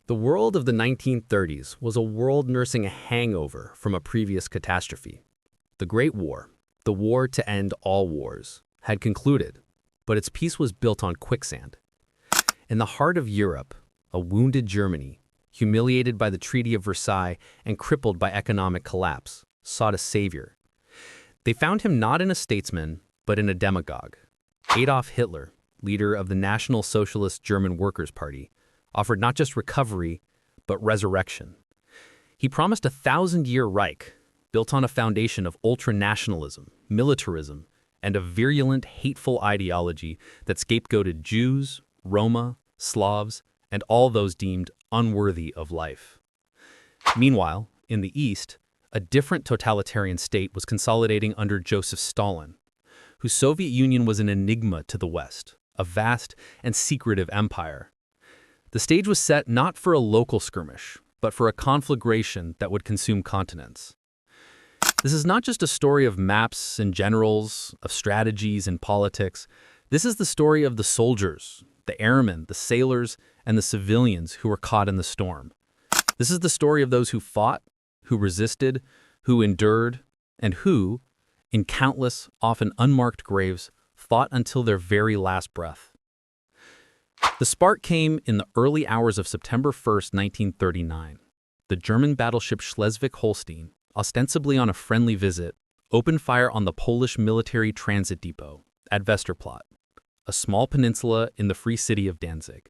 The world of the 1930s was a world nursing a hangover from a previous catastrophe. The Great War, the war to end all wars, had concluded, but its peace was built on quicksand. In the heart of Europe, a wounded Germany, humiliated by the Treaty of Versailles and crippled by economic collapse, sought a savior. They found him not in a statesman, but in a demagogue. Adolf Hitler, leader of the National Socialist German Workers' Party, offered not just recovery, but resurrection. He promised a 1,000-year Reich, built on a foundation of ultranationalism, militarism, and a virulent, hateful ideology that scapegoated Jews, Roma, Slavs, and all those deemed unworthy of life. Meanwhile, in the East, a different totalitarian state was consolidating under Joseph Stalin, whose Soviet Union was an enigma to the West, a vast and secretive empire. The stage was set not for a local skirmish, but for a conflagration that would consume continents. This is not just a story of maps and generals, of strategies and politics. This is the story of the soldiers, the airmen, the sailors, and the civilians who were caught in the storm. This is the story of those who fought, who resisted, who endured, and who, in countless, often unmarked graves, fought until their very last breath. The spark came in the early hours of September 1st, 1939. The German battleship Schleswig-Holstein, ostensibly on a friendly visit, opened fire on the Polish military transit depot at Westerplatte, a small peninsula in the free city of Danzig.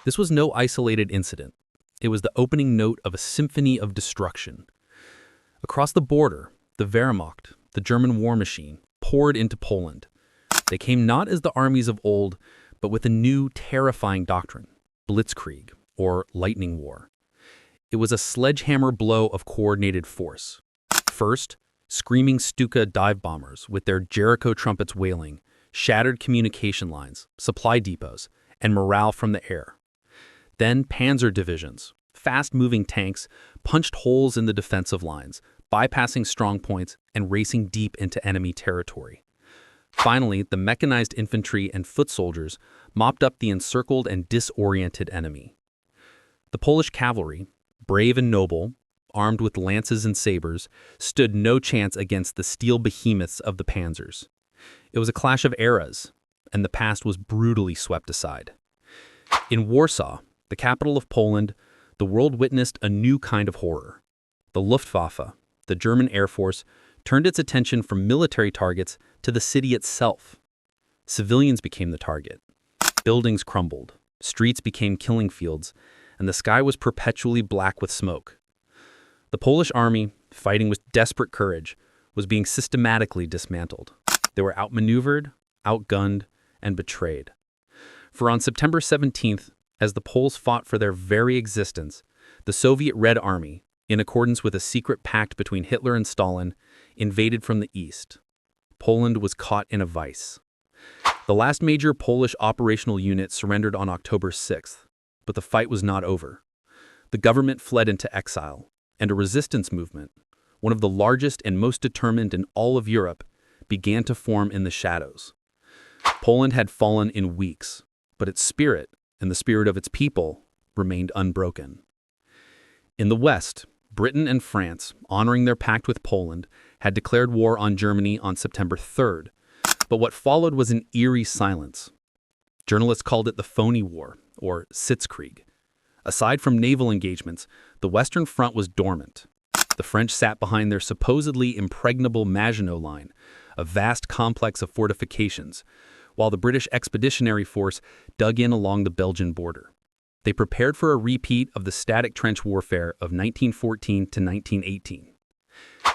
This was no isolated incident. It was the opening note of a symphony of destruction. Across the border, the Wehrmacht, the German war machine, poured into Poland. They came not as the armies of old, but with a new, terrifying doctrine, blitzkrieg, or lightning war. It was a sledgehammer blow of coordinated force. First, screaming Stuka dive bombers with their Jericho trumpets wailing, shattered communication lines, supply depots, and morale from the air. Then panzer divisions, fast-moving tanks, punched holes in the defensive lines, bypassing strong points and racing deep into enemy territory. Finally, the mechanized infantry and foot soldiers mopped up the encircled and disoriented enemy. The Polish cavalry, brave and noble, armed with lances and sabers, stood no chance against the steel behemoths of the panzers. It was a clash of eras, and the past was brutally swept aside. In Warsaw, the capital of Poland, the world witnessed a new kind of horror. The Luftwaffe, the German Air Force, turned its attention from military targets to the city itself. Civilians became the target. Buildings crumbled, streets became killing fields, and the sky was perpetually black with smoke. The Polish army, fighting with desperate courage, was being systematically dismantled. They were outmaneuvered, outgunned, and betrayed. For on September 17th, as the Poles fought for their very existence, the Soviet Red Army, in accordance with a secret pact between Hitler and Stalin, invaded from the east. Poland was caught in a vice. The last major Polish operational unit surrendered on October 6th, but the fight was not over. The government fled into exile, and a resistance movement, one of the largest and most determined in all of Europe, began to form in the shadows. Poland had fallen in weeks, but its spirit, and the spirit of its people, remained unbroken. In the West, Britain and France, honoring their pact with Poland, had declared war on Germany on September 3rd, but what followed was an eerie silence. Journalists called it the phony war, or Sitzkrieg. Aside from naval engagements, the Western Front was dormant. The French sat behind their supposedly impregnable Maginot Line, a vast complex of fortifications, while the British Expeditionary Force dug in along the Belgian border. They prepared for a repeat of the static trench warfare of 1914 to 1918.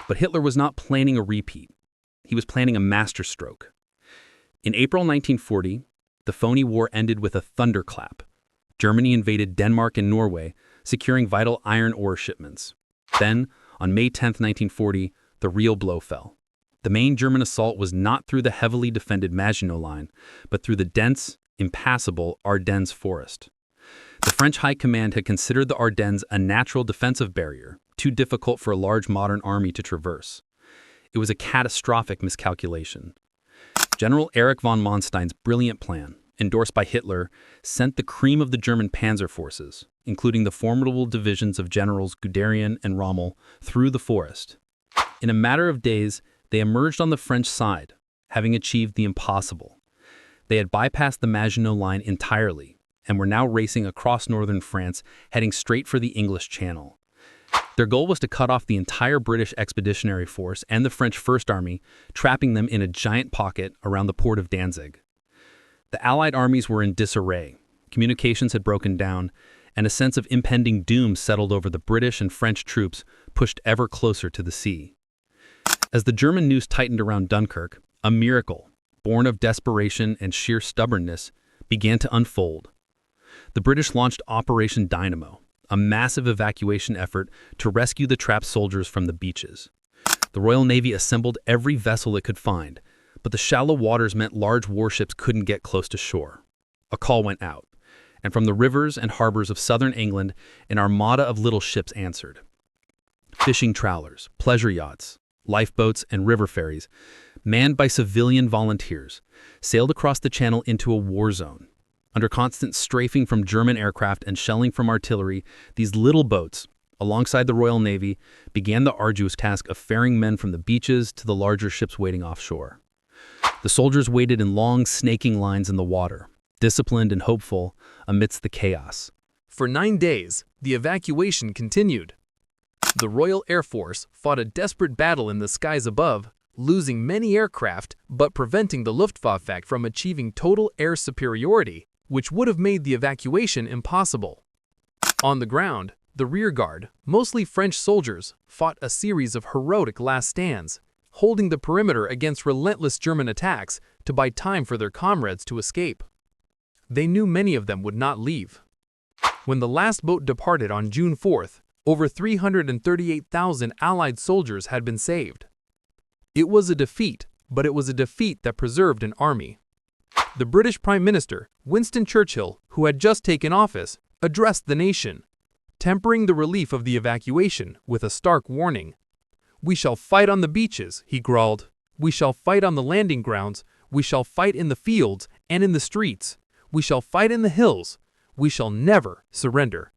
But Hitler was not planning a repeat. He was planning a masterstroke. In April 1940, the phony war ended with a thunderclap. Germany invaded Denmark and Norway, securing vital iron ore shipments. Then, on May 10, 1940, the real blow fell. The main German assault was not through the heavily defended Maginot Line, but through the dense, impassable Ardennes forest. The French High Command had considered the Ardennes a natural defensive barrier, too difficult for a large modern army to traverse. It was a catastrophic miscalculation. General Erich von Manstein's brilliant plan, endorsed by Hitler, sent the cream of the German panzer forces, including the formidable divisions of Generals Guderian and Rommel, through the forest. In a matter of days, they emerged on the French side, having achieved the impossible. They had bypassed the Maginot Line entirely, and were now racing across northern France, heading straight for the English Channel. Their goal was to cut off the entire British Expeditionary Force and the French First Army, trapping them in a giant pocket around the port of Danzig. The Allied armies were in disarray, communications had broken down, and a sense of impending doom settled over the British and French troops pushed ever closer to the sea. As the German news tightened around Dunkirk, a miracle, born of desperation and sheer stubbornness, began to unfold. The British launched Operation Dynamo, a massive evacuation effort to rescue the trapped soldiers from the beaches. The Royal Navy assembled every vessel it could find, but the shallow waters meant large warships couldn't get close to shore. A call went out, and from the rivers and harbors of southern England, an armada of little ships answered. Fishing trawlers, pleasure yachts, lifeboats, and river ferries, manned by civilian volunteers, sailed across the channel into a war zone. Under constant strafing from German aircraft and shelling from artillery, these little boats, alongside the Royal Navy, began the arduous task of ferrying men from the beaches to the larger ships waiting offshore. The soldiers waited in long, snaking lines in the water, disciplined and hopeful amidst the chaos. For 9 days, the evacuation continued. The Royal Air Force fought a desperate battle in the skies above, losing many aircraft but preventing the Luftwaffe from achieving total air superiority, which would have made the evacuation impossible. On the ground, the rearguard, mostly French soldiers, fought a series of heroic last stands, holding the perimeter against relentless German attacks to buy time for their comrades to escape. They knew many of them would not leave. When the last boat departed on June 4th, over 338,000 Allied soldiers had been saved. It was a defeat, but it was a defeat that preserved an army. The British Prime Minister, Winston Churchill, who had just taken office, addressed the nation, tempering the relief of the evacuation with a stark warning. "We shall fight on the beaches," he growled. "We shall fight on the landing grounds. We shall fight in the fields and in the streets. We shall fight in the hills. We shall never surrender."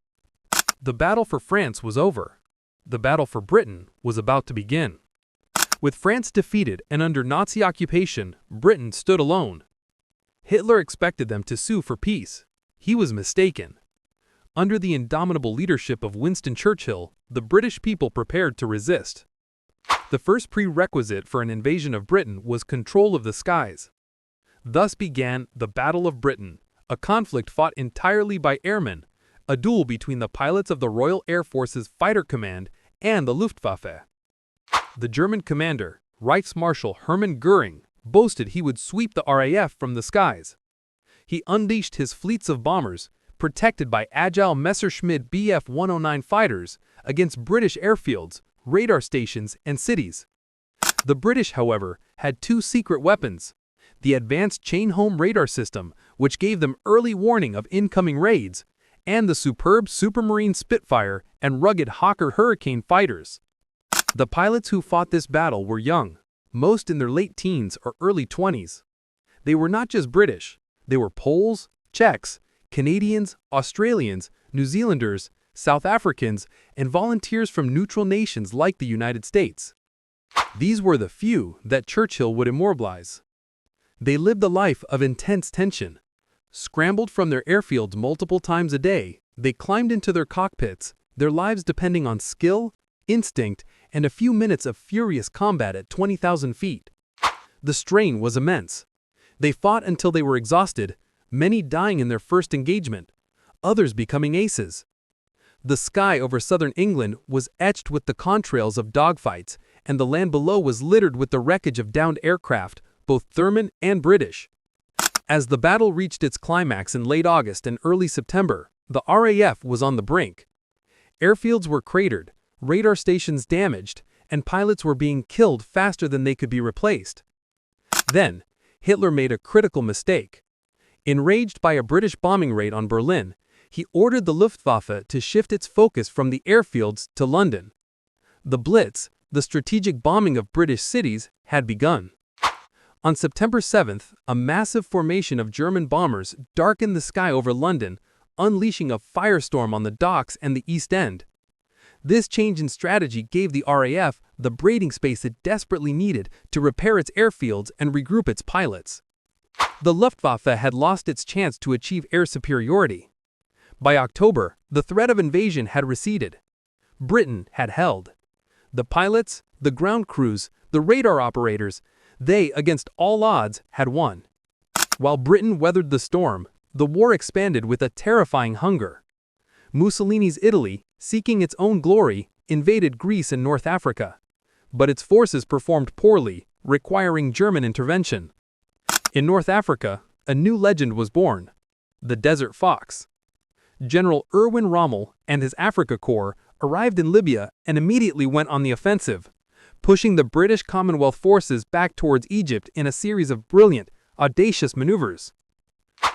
The battle for France was over. The battle for Britain was about to begin. With France defeated and under Nazi occupation, Britain stood alone. Hitler expected them to sue for peace. He was mistaken. Under the indomitable leadership of Winston Churchill, the British people prepared to resist. The first prerequisite for an invasion of Britain was control of the skies. Thus began the Battle of Britain, a conflict fought entirely by airmen, a duel between the pilots of the Royal Air Force's Fighter Command and the Luftwaffe. The German commander, Reichsmarschall Hermann Göring, boasted he would sweep the RAF from the skies. He unleashed his fleets of bombers, protected by agile Messerschmitt Bf 109 fighters, against British airfields, radar stations, and cities. The British, however, had 2 secret weapons: the advanced chain-home radar system, which gave them early warning of incoming raids, and the superb Supermarine Spitfire and rugged Hawker Hurricane fighters. The pilots who fought this battle were young, most in their late teens or early 20s. They were not just British, they were Poles, Czechs, Canadians, Australians, New Zealanders, South Africans, and volunteers from neutral nations like the United States. These were the few that Churchill would immortalize. They lived a life of intense tension. Scrambled from their airfields multiple times a day, they climbed into their cockpits, their lives depending on skill, instinct, and a few minutes of furious combat at 20,000 feet. The strain was immense. They fought until they were exhausted, many dying in their first engagement, others becoming aces. The sky over southern England was etched with the contrails of dogfights, and the land below was littered with the wreckage of downed aircraft, both German and British. As the battle reached its climax in late August and early September, the RAF was on the brink. Airfields were cratered, radar stations damaged, and pilots were being killed faster than they could be replaced. Then, Hitler made a critical mistake. Enraged by a British bombing raid on Berlin, he ordered the Luftwaffe to shift its focus from the airfields to London. The Blitz, the strategic bombing of British cities, had begun. On September 7th, a massive formation of German bombers darkened the sky over London, unleashing a firestorm on the docks and the East End. This change in strategy gave the RAF the breathing space it desperately needed to repair its airfields and regroup its pilots. The Luftwaffe had lost its chance to achieve air superiority. By October, the threat of invasion had receded. Britain had held. The pilots, the ground crews, the radar operators, they, against all odds, had won. While Britain weathered the storm, the war expanded with a terrifying hunger. Mussolini's Italy, seeking its own glory, invaded Greece and North Africa. But its forces performed poorly, requiring German intervention. In North Africa, a new legend was born: the Desert Fox. General Erwin Rommel and his Africa Corps arrived in Libya and immediately went on the offensive, pushing the British Commonwealth forces back towards Egypt in a series of brilliant, audacious maneuvers.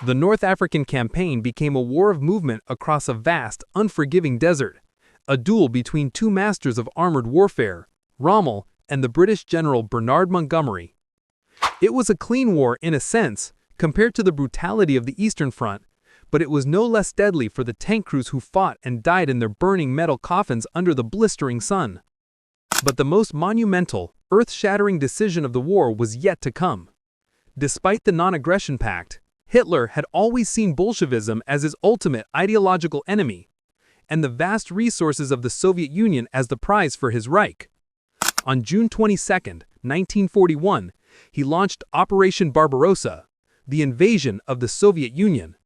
The North African campaign became a war of movement across a vast, unforgiving desert, a duel between two masters of armored warfare, Rommel and the British General Bernard Montgomery. It was a clean war in a sense, compared to the brutality of the Eastern Front, but it was no less deadly for the tank crews who fought and died in their burning metal coffins under the blistering sun. But the most monumental, earth-shattering decision of the war was yet to come. Despite the non-aggression pact, Hitler had always seen Bolshevism as his ultimate ideological enemy, and the vast resources of the Soviet Union as the prize for his Reich. On June 22, 1941, he launched Operation Barbarossa, the invasion of the Soviet Union.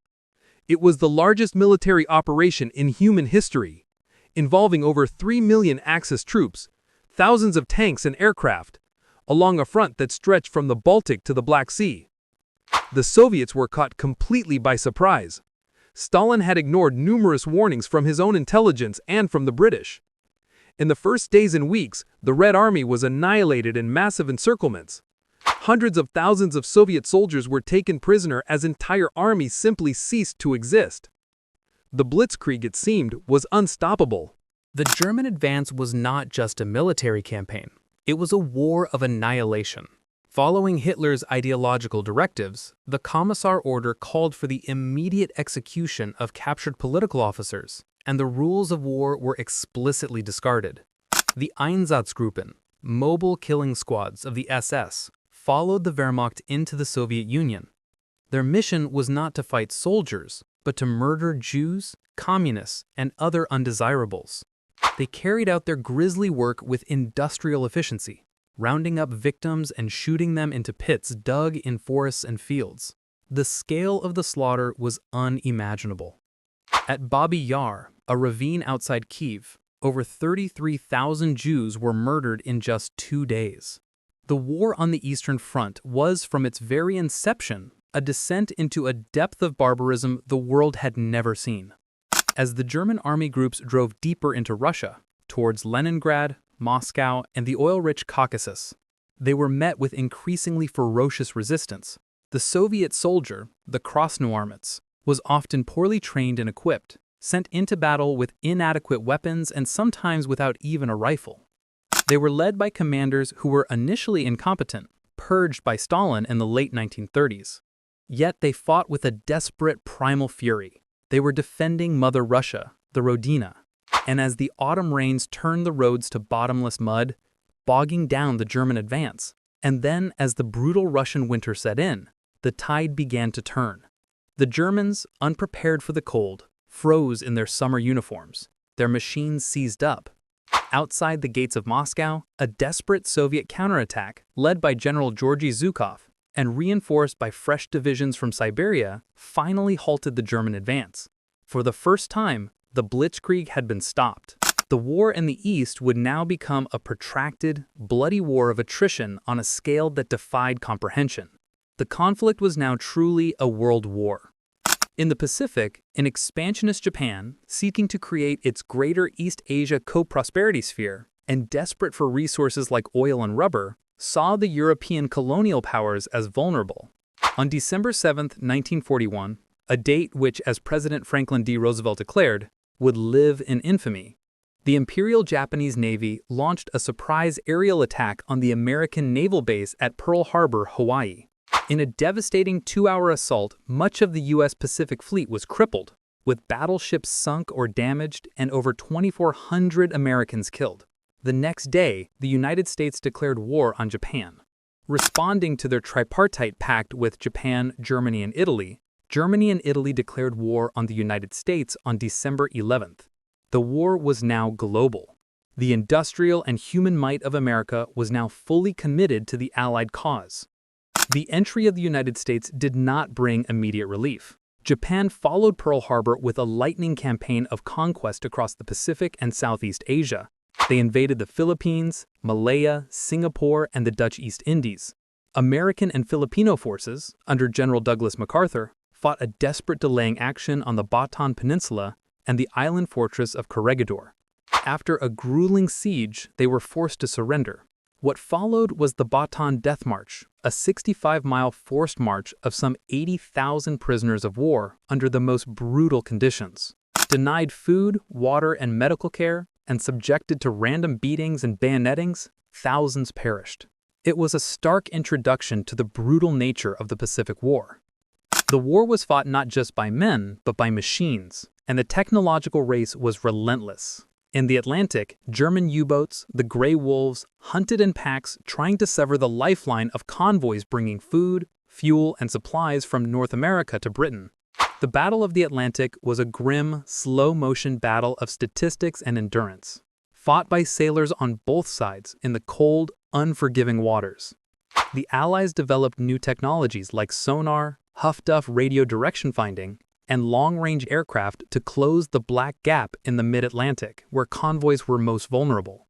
It was the largest military operation in human history, involving over 3 million Axis troops, thousands of tanks and aircraft, along a front that stretched from the Baltic to the Black Sea. The Soviets were caught completely by surprise. Stalin had ignored numerous warnings from his own intelligence and from the British. In the first days and weeks, the Red Army was annihilated in massive encirclements. Hundreds of thousands of Soviet soldiers were taken prisoner as entire armies simply ceased to exist. The Blitzkrieg, it seemed, was unstoppable. The German advance was not just a military campaign. It was a war of annihilation. Following Hitler's ideological directives, the Commissar Order called for the immediate execution of captured political officers, and the rules of war were explicitly discarded. The Einsatzgruppen, mobile killing squads of the SS, followed the Wehrmacht into the Soviet Union. Their mission was not to fight soldiers, but to murder Jews, communists, and other undesirables. They carried out their grisly work with industrial efficiency, rounding up victims and shooting them into pits dug in forests and fields. The scale of the slaughter was unimaginable. At Babi Yar, a ravine outside Kyiv, over 33,000 Jews were murdered in just 2 days. The war on the Eastern Front was, from its very inception, a descent into a depth of barbarism the world had never seen. As the German army groups drove deeper into Russia, towards Leningrad, Moscow, and the oil-rich Caucasus, they were met with increasingly ferocious resistance. The Soviet soldier, the Krasnoarmets, was often poorly trained and equipped, sent into battle with inadequate weapons and sometimes without even a rifle. They were led by commanders who were initially incompetent, purged by Stalin in the late 1930s. Yet they fought with a desperate primal fury. They were defending Mother Russia, the Rodina, and as the autumn rains turned the roads to bottomless mud, bogging down the German advance, and then as the brutal Russian winter set in, the tide began to turn. The Germans, unprepared for the cold, froze in their summer uniforms. Their machines seized up. Outside the gates of Moscow, a desperate Soviet counterattack, led by General Georgy Zhukov and reinforced by fresh divisions from Siberia, finally halted the German advance. For the first time, the Blitzkrieg had been stopped. The war in the East would now become a protracted, bloody war of attrition on a scale that defied comprehension. The conflict was now truly a world war. In the Pacific, an expansionist Japan, seeking to create its greater East Asia co-prosperity sphere, and desperate for resources like oil and rubber, saw the European colonial powers as vulnerable. On December 7, 1941, a date which, as President Franklin D. Roosevelt declared, would live in infamy, The Imperial Japanese Navy launched a surprise aerial attack on the American naval base at Pearl Harbor, Hawaii. In a devastating 2-hour assault, much of the U.S. Pacific Fleet was crippled, with battleships sunk or damaged and over 2,400 Americans killed. The next day, the United States declared war on Japan. Responding to their tripartite pact with Japan, Germany, and Italy declared war on the United States on December 11th. The war was now global. The industrial and human might of America was now fully committed to the Allied cause. The entry of the United States did not bring immediate relief. Japan followed Pearl Harbor with a lightning campaign of conquest across the Pacific and Southeast Asia. They invaded the Philippines, Malaya, Singapore, and the Dutch East Indies. American and Filipino forces, under General Douglas MacArthur, fought a desperate delaying action on the Bataan Peninsula and the island fortress of Corregidor. After a grueling siege, they were forced to surrender. What followed was the Bataan Death March, a 65-mile forced march of some 80,000 prisoners of war under the most brutal conditions. Denied food, water, and medical care, and subjected to random beatings and bayonetings, thousands perished. It was a stark introduction to the brutal nature of the Pacific War. The war was fought not just by men, but by machines, and the technological race was relentless. In the Atlantic, German U-boats, the Grey Wolves, hunted in packs trying to sever the lifeline of convoys bringing food, fuel, and supplies from North America to Britain. The Battle of the Atlantic was a grim, slow-motion battle of statistics and endurance, fought by sailors on both sides in the cold, unforgiving waters. The Allies developed new technologies like sonar, Huff-Duff radio direction finding, and long-range aircraft to close the black gap in the mid-Atlantic, where convoys were most vulnerable.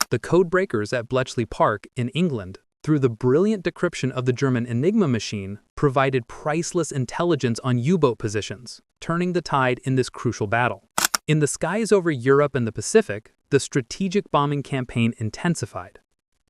The codebreakers at Bletchley Park in England, through the brilliant decryption of the German Enigma machine, provided priceless intelligence on U-boat positions, turning the tide in this crucial battle. In the skies over Europe and the Pacific, the strategic bombing campaign intensified.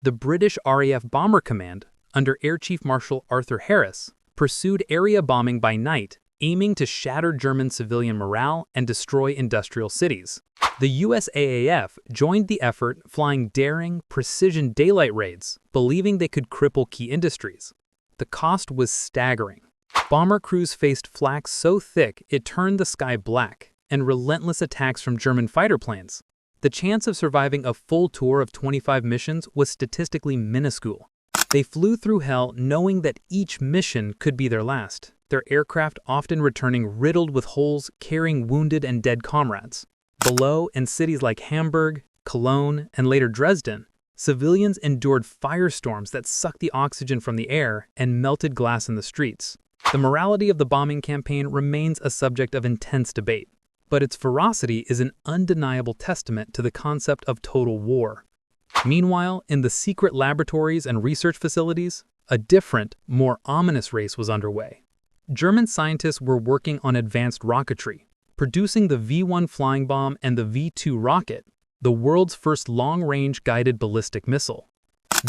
The British RAF Bomber Command, under Air Chief Marshal Arthur Harris, pursued area bombing by night, aiming to shatter German civilian morale and destroy industrial cities. The USAAF joined the effort, flying daring, precision daylight raids, believing they could cripple key industries. The cost was staggering. Bomber crews faced flak so thick it turned the sky black, and relentless attacks from German fighter planes. The chance of surviving a full tour of 25 missions was statistically minuscule. They flew through hell knowing that each mission could be their last, their aircraft often returning riddled with holes carrying wounded and dead comrades. Below, in cities like Hamburg, Cologne, and later Dresden, civilians endured firestorms that sucked the oxygen from the air and melted glass in the streets. The morality of the bombing campaign remains a subject of intense debate, but its ferocity is an undeniable testament to the concept of total war. Meanwhile, in the secret laboratories and research facilities, a different, more ominous race was underway. German scientists were working on advanced rocketry, producing the V-1 flying bomb and the V-2 rocket, the world's first long-range guided ballistic missile.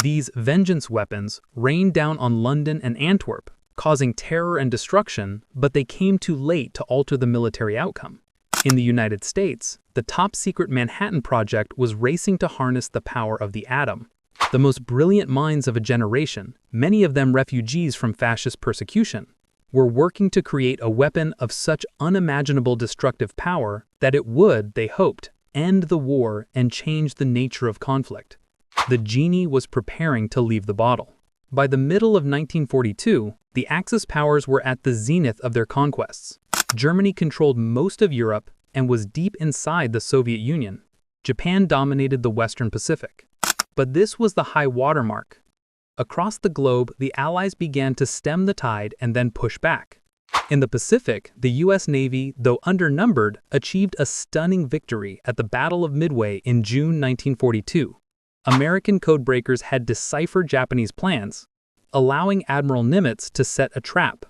These vengeance weapons rained down on London and Antwerp, causing terror and destruction, but they came too late to alter the military outcome. In the United States, the top-secret Manhattan Project was racing to harness the power of the atom. The most brilliant minds of a generation, many of them refugees from fascist persecution, were working to create a weapon of such unimaginable destructive power that it would, they hoped, end the war and change the nature of conflict. The genie was preparing to leave the bottle. By the middle of 1942, the Axis powers were at the zenith of their conquests. Germany controlled most of Europe and was deep inside the Soviet Union. Japan dominated the Western Pacific. But this was the high watermark. Across the globe, the Allies began to stem the tide and then push back. In the Pacific, the U.S. Navy, though undernumbered, achieved a stunning victory at the Battle of Midway in June 1942. American codebreakers had deciphered Japanese plans, allowing Admiral Nimitz to set a trap.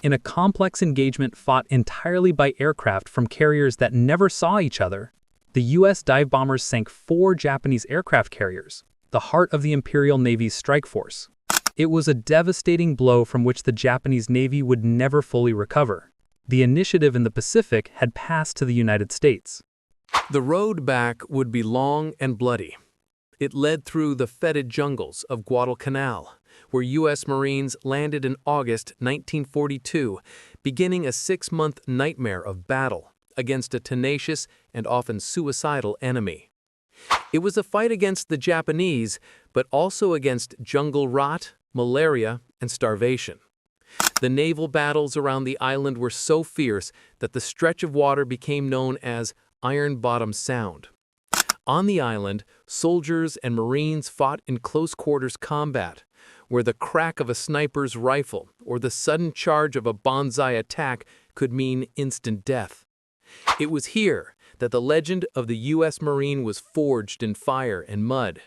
In a complex engagement fought entirely by aircraft from carriers that never saw each other, the U.S. dive bombers sank 4 Japanese aircraft carriers, the heart of the Imperial Navy's strike force. It was a devastating blow from which the Japanese Navy would never fully recover. The initiative in the Pacific had passed to the United States. The road back would be long and bloody. It led through the fetid jungles of Guadalcanal, where U.S. Marines landed in August 1942, beginning a 6-month nightmare of battle against a tenacious and often suicidal enemy. It was a fight against the Japanese, but also against jungle rot, malaria, and starvation. The naval battles around the island were so fierce that the stretch of water became known as Iron Bottom Sound. On the island, soldiers and Marines fought in close-quarters combat, where the crack of a sniper's rifle or the sudden charge of a bonsai attack could mean instant death. It was here that the legend of the U.S. Marine was forged in fire and mud,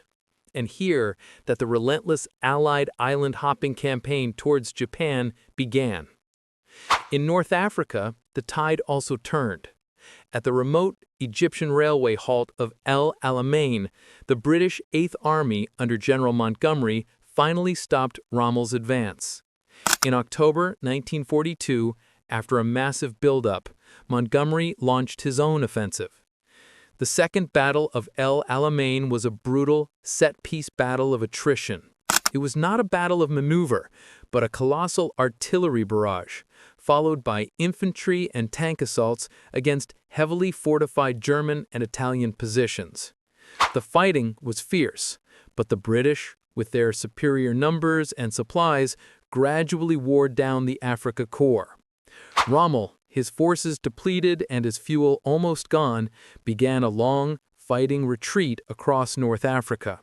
and here that the relentless Allied island-hopping campaign towards Japan began. In North Africa, the tide also turned. At the remote Egyptian railway halt of El Alamein, the British 8th Army under General Montgomery finally stopped Rommel's advance. In October 1942, after a massive buildup, Montgomery launched his own offensive. The Second Battle of El Alamein was a brutal, set-piece battle of attrition. It was not a battle of maneuver, but a colossal artillery barrage, followed by infantry and tank assaults against heavily fortified German and Italian positions. The fighting was fierce, but the British, with their superior numbers and supplies, gradually wore down the Afrika Korps. Rommel, his forces depleted and his fuel almost gone, began a long, fighting retreat across North Africa.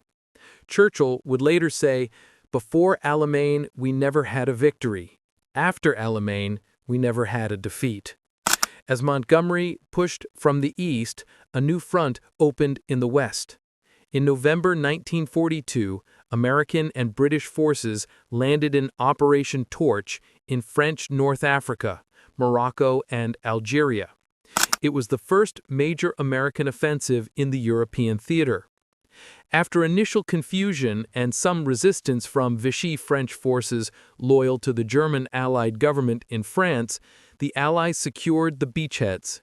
Churchill would later say, "Before Alamein, we never had a victory. After Alamein, we never had a defeat." As Montgomery pushed from the east, a new front opened in the west. In November 1942, American and British forces landed in Operation Torch in French North Africa, Morocco, and Algeria. It was the first major American offensive in the European theater. After initial confusion and some resistance from Vichy French forces loyal to the German Allied government in France, the Allies secured the beachheads.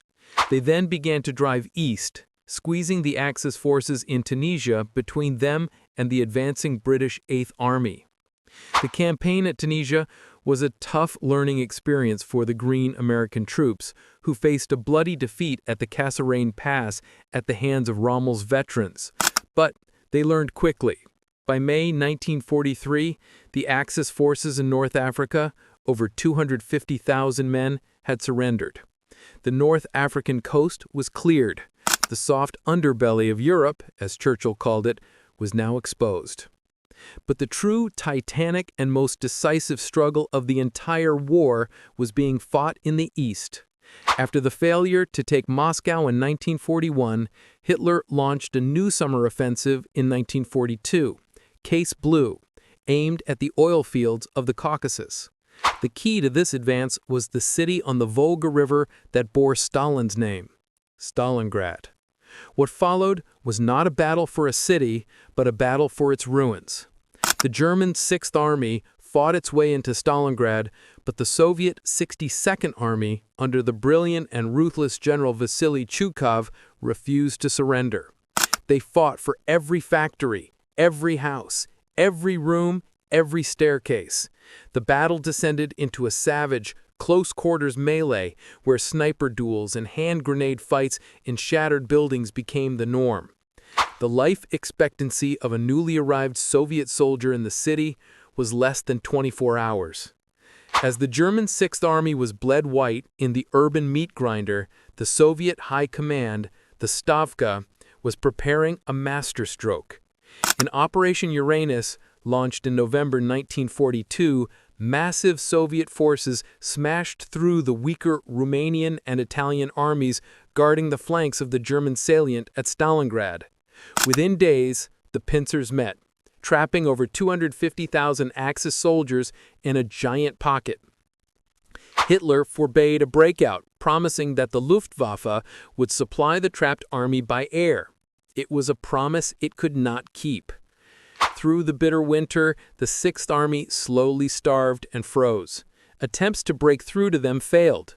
They then began to drive east, squeezing the Axis forces in Tunisia between them and the advancing British 8th Army. The campaign at Tunisia was a tough learning experience for the Green American troops, who faced a bloody defeat at the Kasserine Pass at the hands of Rommel's veterans. But they learned quickly. By May 1943, the Axis forces in North Africa, over 250,000 men, had surrendered. The North African coast was cleared. The soft underbelly of Europe, as Churchill called it, was now exposed. But the true titanic and most decisive struggle of the entire war was being fought in the East. After the failure to take Moscow in 1941, Hitler launched a new summer offensive in 1942, Case Blue, aimed at the oil fields of the Caucasus. The key to this advance was the city on the Volga River that bore Stalin's name, Stalingrad. What followed was not a battle for a city, but a battle for its ruins. The German 6th Army fought its way into Stalingrad, but the Soviet 62nd Army, under the brilliant and ruthless General Vasily Chukov, refused to surrender. They fought for every factory, every house, every room, every staircase. The battle descended into a savage, close-quarters melee where sniper duels and hand grenade fights in shattered buildings became the norm. The life expectancy of a newly arrived Soviet soldier in the city was less than 24 hours. As the German 6th Army was bled white in the urban meat grinder, the Soviet High Command, the Stavka, was preparing a masterstroke. In Operation Uranus, launched in November 1942, massive Soviet forces smashed through the weaker Romanian and Italian armies guarding the flanks of the German salient at Stalingrad. Within days, the pincers met, trapping over 250,000 Axis soldiers in a giant pocket. Hitler forbade a breakout, promising that the Luftwaffe would supply the trapped army by air. It was a promise it could not keep. Through the bitter winter, the 6th Army slowly starved and froze. Attempts to break through to them failed.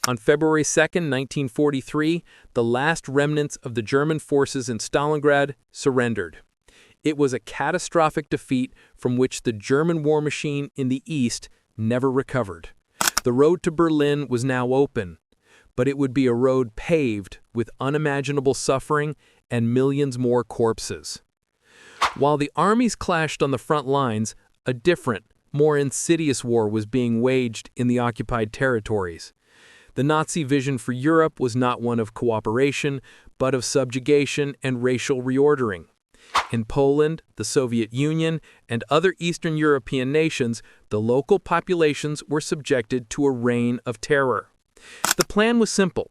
On February 2, 1943, the last remnants of the German forces in Stalingrad surrendered. It was a catastrophic defeat from which the German war machine in the East never recovered. The road to Berlin was now open, but it would be a road paved with unimaginable suffering and millions more corpses. While the armies clashed on the front lines, a different, more insidious war was being waged in the occupied territories. The Nazi vision for Europe was not one of cooperation, but of subjugation and racial reordering. In Poland, the Soviet Union, and other Eastern European nations, the local populations were subjected to a reign of terror. The plan was simple: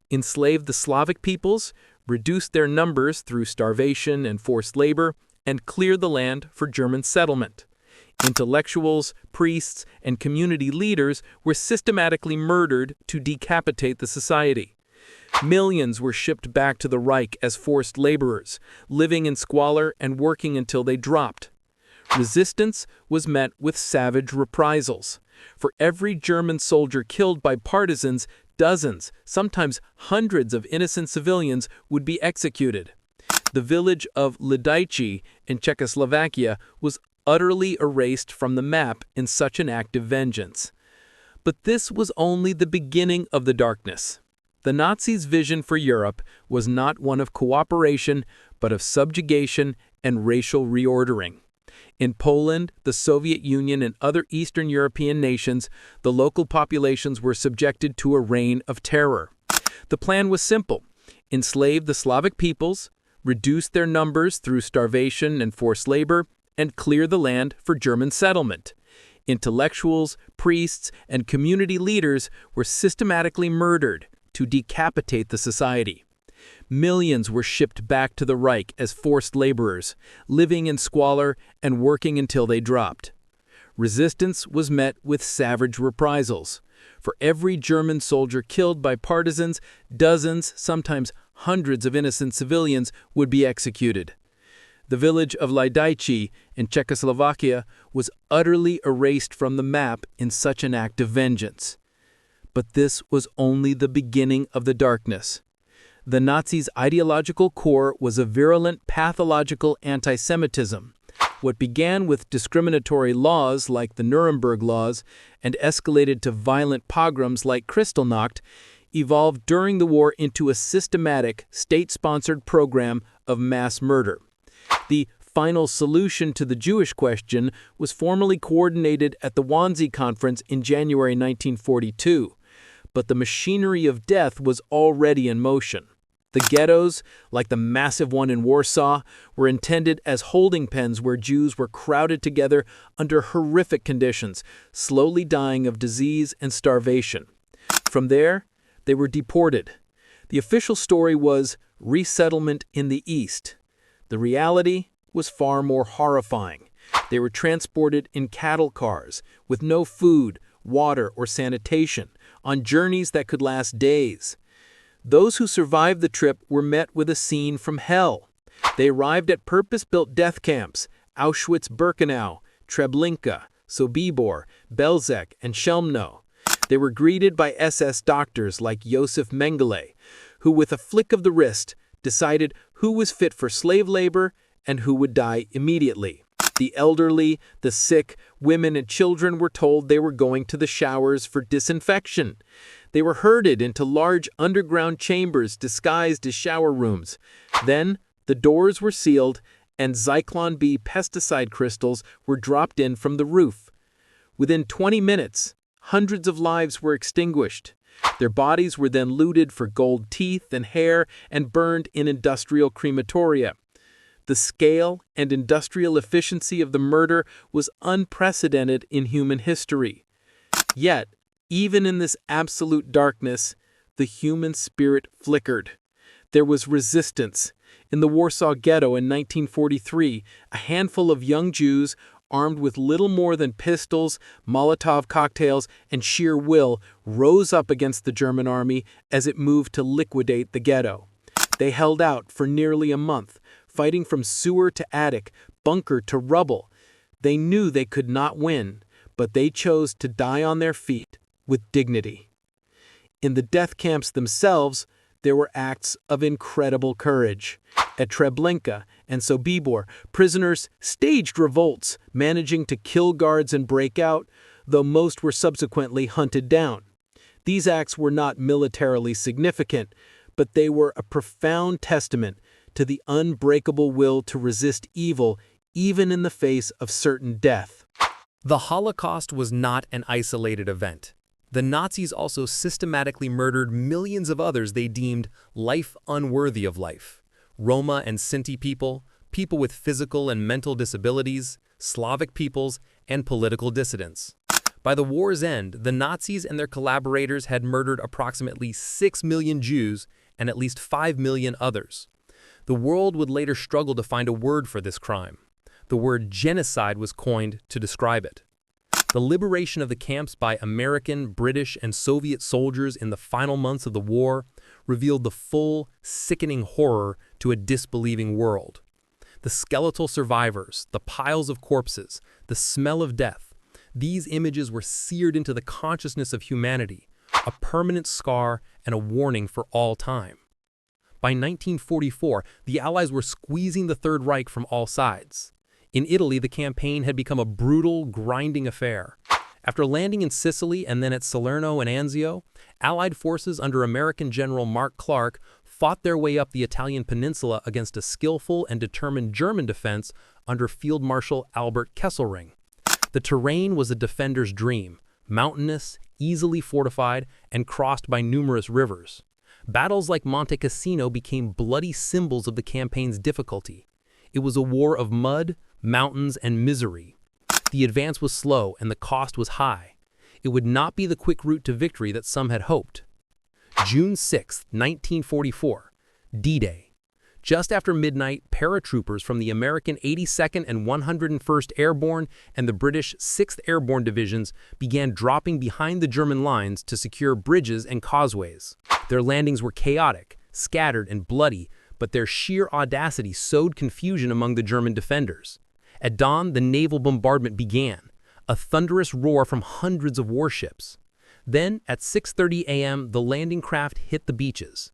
enslave the Slavic peoples, reduce their numbers through starvation and forced labor, and clear the land for German settlement. Intellectuals, priests, and community leaders were systematically murdered to decapitate the society. Millions were shipped back to the Reich as forced laborers, living in squalor and working until they dropped. Resistance was met with savage reprisals. For every German soldier killed by partisans, dozens, sometimes hundreds of innocent civilians would be executed. The village of Ledaichi in Czechoslovakia was utterly erased from the map in such an act of vengeance. But this was only the beginning of the darkness. The Nazis' vision for Europe was not one of cooperation, but of subjugation and racial reordering. In Poland, the Soviet Union, and other Eastern European nations, the local populations were subjected to a reign of terror. The plan was simple: enslave the Slavic peoples, reduce their numbers through starvation and forced labor, and clear the land for German settlement. Intellectuals, priests, and community leaders were systematically murdered to decapitate the society. Millions were shipped back to the Reich as forced laborers, living in squalor and working until they dropped. Resistance was met with savage reprisals. For every German soldier killed by partisans, dozens, sometimes hundreds of innocent civilians would be executed. The village of Ledaichi in Czechoslovakia was utterly erased from the map in such an act of vengeance. But this was only the beginning of the darkness. The Nazis' ideological core was a virulent, pathological anti-Semitism. What began with discriminatory laws like the Nuremberg Laws and escalated to violent pogroms like Kristallnacht evolved during the war into a systematic, state-sponsored program of mass murder. The final solution to the Jewish question was formally coordinated at the Wannsee Conference in January 1942. But the machinery of death was already in motion. The ghettos, like the massive one in Warsaw, were intended as holding pens where Jews were crowded together under horrific conditions, slowly dying of disease and starvation. From there, they were deported. The official story was resettlement in the East. The reality was far more horrifying. They were transported in cattle cars, with no food, water, or sanitation, on journeys that could last days. Those who survived the trip were met with a scene from hell. They arrived at purpose-built death camps: Auschwitz-Birkenau, Treblinka, Sobibor, Belzec, and Chelmno. They were greeted by SS doctors like Josef Mengele, who with a flick of the wrist decided who was fit for slave labor and who would die immediately. The elderly, the sick, women, and children were told they were going to the showers for disinfection. They were herded into large underground chambers disguised as shower rooms. Then, the doors were sealed, and Zyklon B pesticide crystals were dropped in from the roof. Within 20 minutes, hundreds of lives were extinguished. Their bodies were then looted for gold teeth and hair and burned in industrial crematoria. The scale and industrial efficiency of the murder was unprecedented in human history. Yet, even in this absolute darkness, the human spirit flickered. There was resistance. In the Warsaw Ghetto in 1943, a handful of young Jews, armed with little more than pistols, Molotov cocktails, and sheer will, rose up against the German army as it moved to liquidate the ghetto. They held out for nearly a month, fighting from sewer to attic, bunker to rubble. They knew they could not win, but they chose to die on their feet with dignity. In the death camps themselves, there were acts of incredible courage. At Treblinka and Sobibor, prisoners staged revolts, managing to kill guards and break out, though most were subsequently hunted down. These acts were not militarily significant, but they were a profound testament to the unbreakable will to resist evil even in the face of certain death. The Holocaust was not an isolated event. The Nazis also systematically murdered millions of others they deemed life unworthy of life. Roma and Sinti people, people with physical and mental disabilities, Slavic peoples, and political dissidents. By the war's end, the Nazis and their collaborators had murdered approximately 6 million Jews and at least 5 million others. The world would later struggle to find a word for this crime. The word genocide was coined to describe it. The liberation of the camps by American, British, and Soviet soldiers in the final months of the war revealed the full, sickening horror to a disbelieving world. The skeletal survivors, the piles of corpses, the smell of death, these images were seared into the consciousness of humanity, a permanent scar and a warning for all time. By 1944, the Allies were squeezing the Third Reich from all sides. In Italy, the campaign had become a brutal, grinding affair. After landing in Sicily and then at Salerno and Anzio, Allied forces under American General Mark Clark fought their way up the Italian peninsula against a skillful and determined German defense under Field Marshal Albert Kesselring. The terrain was a defender's dream, mountainous, easily fortified, and crossed by numerous rivers. Battles like Monte Cassino became bloody symbols of the campaign's difficulty. It was a war of mud, mountains, and misery. The advance was slow and the cost was high. It would not be the quick route to victory that some had hoped. June 6, 1944, D-Day. Just after midnight, paratroopers from the American 82nd and 101st Airborne and the British 6th Airborne Divisions began dropping behind the German lines to secure bridges and causeways. Their landings were chaotic, scattered, and bloody, but their sheer audacity sowed confusion among the German defenders. At dawn, the naval bombardment began, a thunderous roar from hundreds of warships. Then, at 6:30 a.m., the landing craft hit the beaches.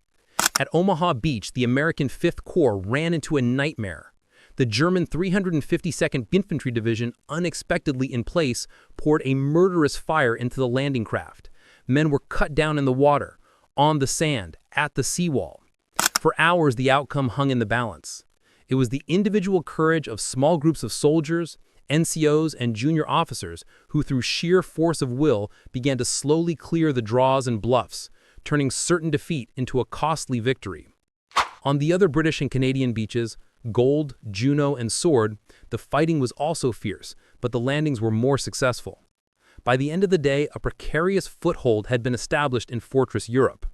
At Omaha Beach, the American 5th Corps ran into a nightmare. The German 352nd Infantry Division, unexpectedly in place, poured a murderous fire into the landing craft. Men were cut down in the water, on the sand, at the seawall. For hours, the outcome hung in the balance. It was the individual courage of small groups of soldiers, NCOs, and junior officers who, through sheer force of will, began to slowly clear the draws and bluffs, turning certain defeat into a costly victory. On the other British and Canadian beaches, Gold, Juno, and Sword, the fighting was also fierce, but the landings were more successful. By the end of the day, a precarious foothold had been established in Fortress Europe.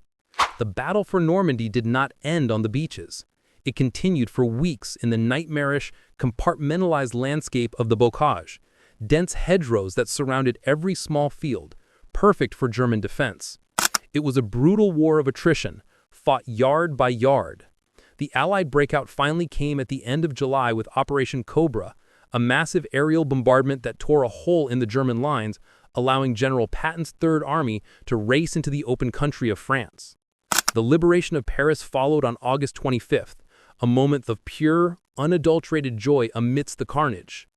The battle for Normandy did not end on the beaches. It continued for weeks in the nightmarish, compartmentalized landscape of the bocage, dense hedgerows that surrounded every small field, perfect for German defense. It was a brutal war of attrition, fought yard by yard. The Allied breakout finally came at the end of July with Operation Cobra, a massive aerial bombardment that tore a hole in the German lines, allowing General Patton's Third Army to race into the open country of France. The liberation of Paris followed on August 25th, a moment of pure, unadulterated joy amidst the carnage.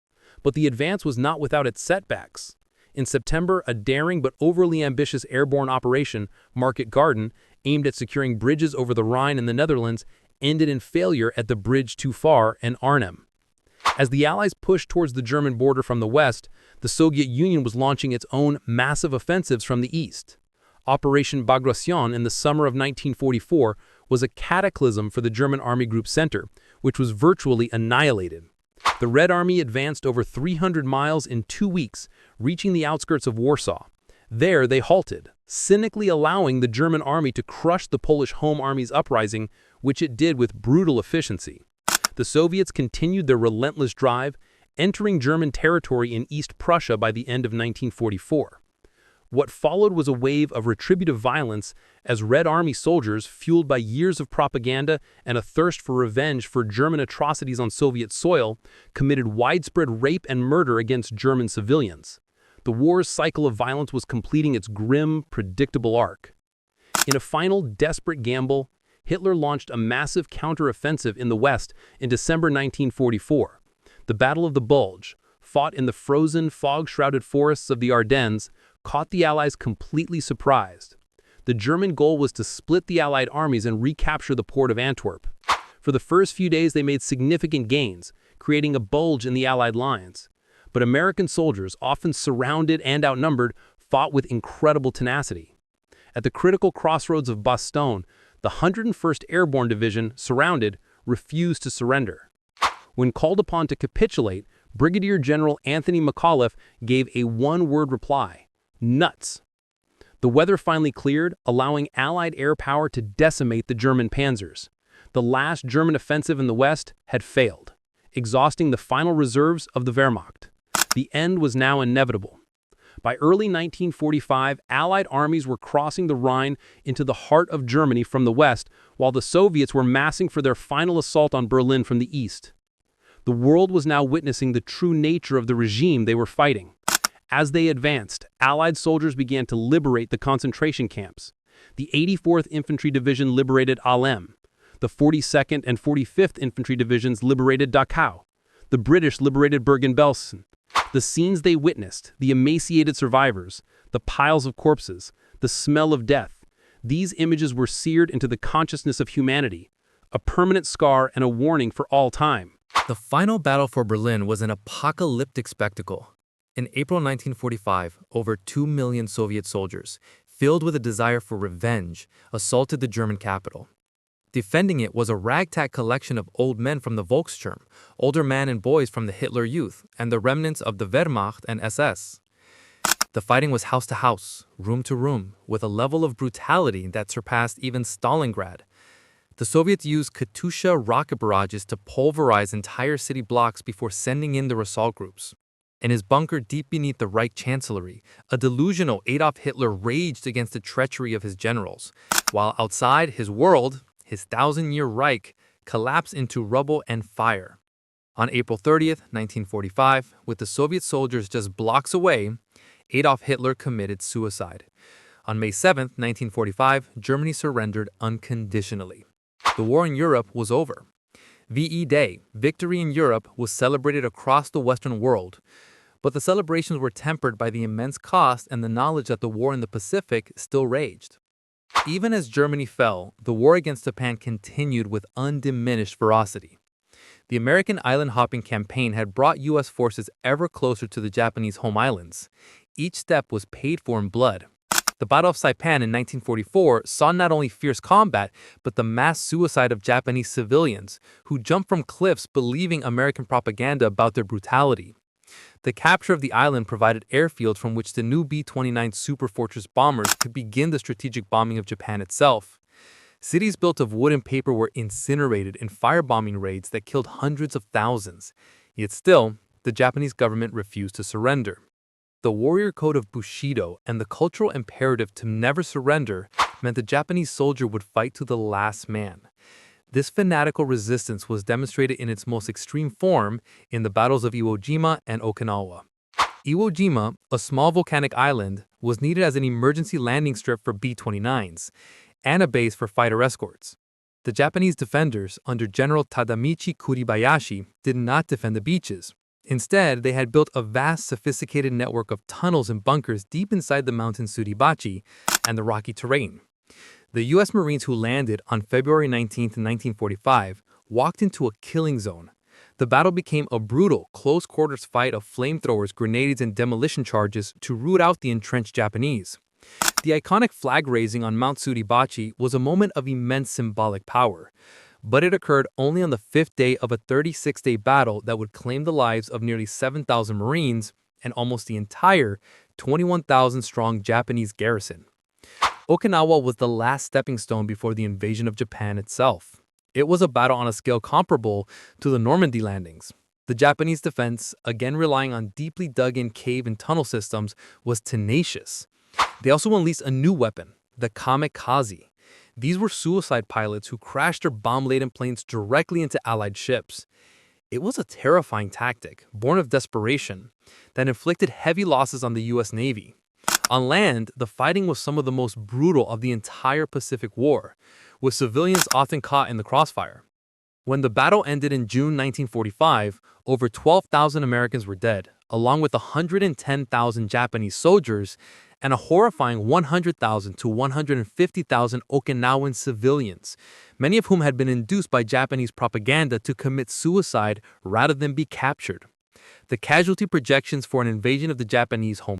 But the advance was not without its setbacks. In September, a daring but overly ambitious airborne operation, Market Garden, aimed at securing bridges over the Rhine in the Netherlands, ended in failure at the Bridge Too Far and Arnhem. As the Allies pushed towards the German border from the west, the Soviet Union was launching its own massive offensives from the east. Operation Bagration in the summer of 1944 was a cataclysm for the German Army Group Center, which was virtually annihilated. The Red Army advanced over 300 miles in 2 weeks, reaching the outskirts of Warsaw. There they halted, cynically allowing the German army to crush the Polish Home Army's uprising, which it did with brutal efficiency. The Soviets continued their relentless drive, entering German territory in East Prussia by the end of 1944. What followed was a wave of retributive violence as Red Army soldiers, fueled by years of propaganda and a thirst for revenge for German atrocities on Soviet soil, committed widespread rape and murder against German civilians. The war's cycle of violence was completing its grim, predictable arc. In a final desperate gamble, Hitler launched a massive counteroffensive in the West in December 1944. The Battle of the Bulge, fought in the frozen, fog-shrouded forests of the Ardennes, caught the Allies completely surprised. The German goal was to split the Allied armies and recapture the port of Antwerp. For the first few days, they made significant gains, creating a bulge in the Allied lines. But American soldiers, often surrounded and outnumbered, fought with incredible tenacity. At the critical crossroads of Bastogne, the 101st Airborne Division, surrounded, refused to surrender. When called upon to capitulate, Brigadier General Anthony McAuliffe gave a one-word reply: nuts. The weather finally cleared, allowing Allied air power to decimate the German panzers. The last German offensive in the West had failed, exhausting the final reserves of the Wehrmacht. The end was now inevitable. By early 1945, Allied armies were crossing the Rhine into the heart of Germany from the west, while the Soviets were massing for their final assault on Berlin from the east. The world was now witnessing the true nature of the regime they were fighting. As they advanced, Allied soldiers began to liberate the concentration camps. The 84th Infantry Division liberated Alem. The 42nd and 45th Infantry Divisions liberated Dachau. The British liberated Bergen-Belsen. The scenes they witnessed, the emaciated survivors, the piles of corpses, the smell of death, these images were seared into the consciousness of humanity, a permanent scar and a warning for all time. The final battle for Berlin was an apocalyptic spectacle. In April 1945, over 2 million Soviet soldiers, filled with a desire for revenge, assaulted the German capital. Defending it was a ragtag collection of old men from the Volkssturm, older men and boys from the Hitler Youth, and the remnants of the Wehrmacht and SS. The fighting was house to house, room to room, with a level of brutality that surpassed even Stalingrad. The Soviets used Katyusha rocket barrages to pulverize entire city blocks before sending in their assault groups. In his bunker deep beneath the Reich Chancellery, a delusional Adolf Hitler raged against the treachery of his generals, while outside his world, his 1,000-year Reich collapsed into rubble and fire. On April 30th, 1945, with the Soviet soldiers just blocks away, Adolf Hitler committed suicide. On May 7th, 1945, Germany surrendered unconditionally. The war in Europe was over. VE Day, victory in Europe, was celebrated across the Western world, but the celebrations were tempered by the immense cost and the knowledge that the war in the Pacific still raged. Even as Germany fell, the war against Japan continued with undiminished ferocity. The American island-hopping campaign had brought U.S. forces ever closer to the Japanese home islands. Each step was paid for in blood. The Battle of Saipan in 1944 saw not only fierce combat, but the mass suicide of Japanese civilians, who jumped from cliffs believing American propaganda about their brutality. The capture of the island provided airfields from which the new B-29 Superfortress bombers could begin the strategic bombing of Japan itself. Cities built of wood and paper were incinerated in firebombing raids that killed hundreds of thousands. Yet still, the Japanese government refused to surrender. The warrior code of Bushido and the cultural imperative to never surrender meant the Japanese soldier would fight to the last man. This fanatical resistance was demonstrated in its most extreme form in the battles of Iwo Jima and Okinawa. Iwo Jima, a small volcanic island, was needed as an emergency landing strip for B-29s and a base for fighter escorts. The Japanese defenders, under General Tadamichi Kuribayashi, did not defend the beaches. Instead, they had built a vast, sophisticated network of tunnels and bunkers deep inside the mountain Suribachi and the rocky terrain. The U.S. Marines who landed on February 19, 1945, walked into a killing zone. The battle became a brutal, close-quarters fight of flamethrowers, grenades, and demolition charges to root out the entrenched Japanese. The iconic flag raising on Mount Suribachi was a moment of immense symbolic power, but it occurred only on the fifth day of a 36-day battle that would claim the lives of nearly 7,000 Marines and almost the entire 21,000-strong Japanese garrison. Okinawa was the last stepping stone before the invasion of Japan itself. It was a battle on a scale comparable to the Normandy landings. The Japanese defense, again relying on deeply dug-in cave and tunnel systems, was tenacious. They also unleashed a new weapon, the kamikaze. These were suicide pilots who crashed their bomb-laden planes directly into Allied ships. It was a terrifying tactic, born of desperation, that inflicted heavy losses on the U.S. Navy. On land, the fighting was some of the most brutal of the entire Pacific War, with civilians often caught in the crossfire. When the battle ended in June 1945, over 12,000 Americans were dead, along with 110,000 Japanese soldiers and a horrifying 100,000 to 150,000 Okinawan civilians, many of whom had been induced by Japanese propaganda to commit suicide rather than be captured. The casualty projections for an invasion of the Japanese home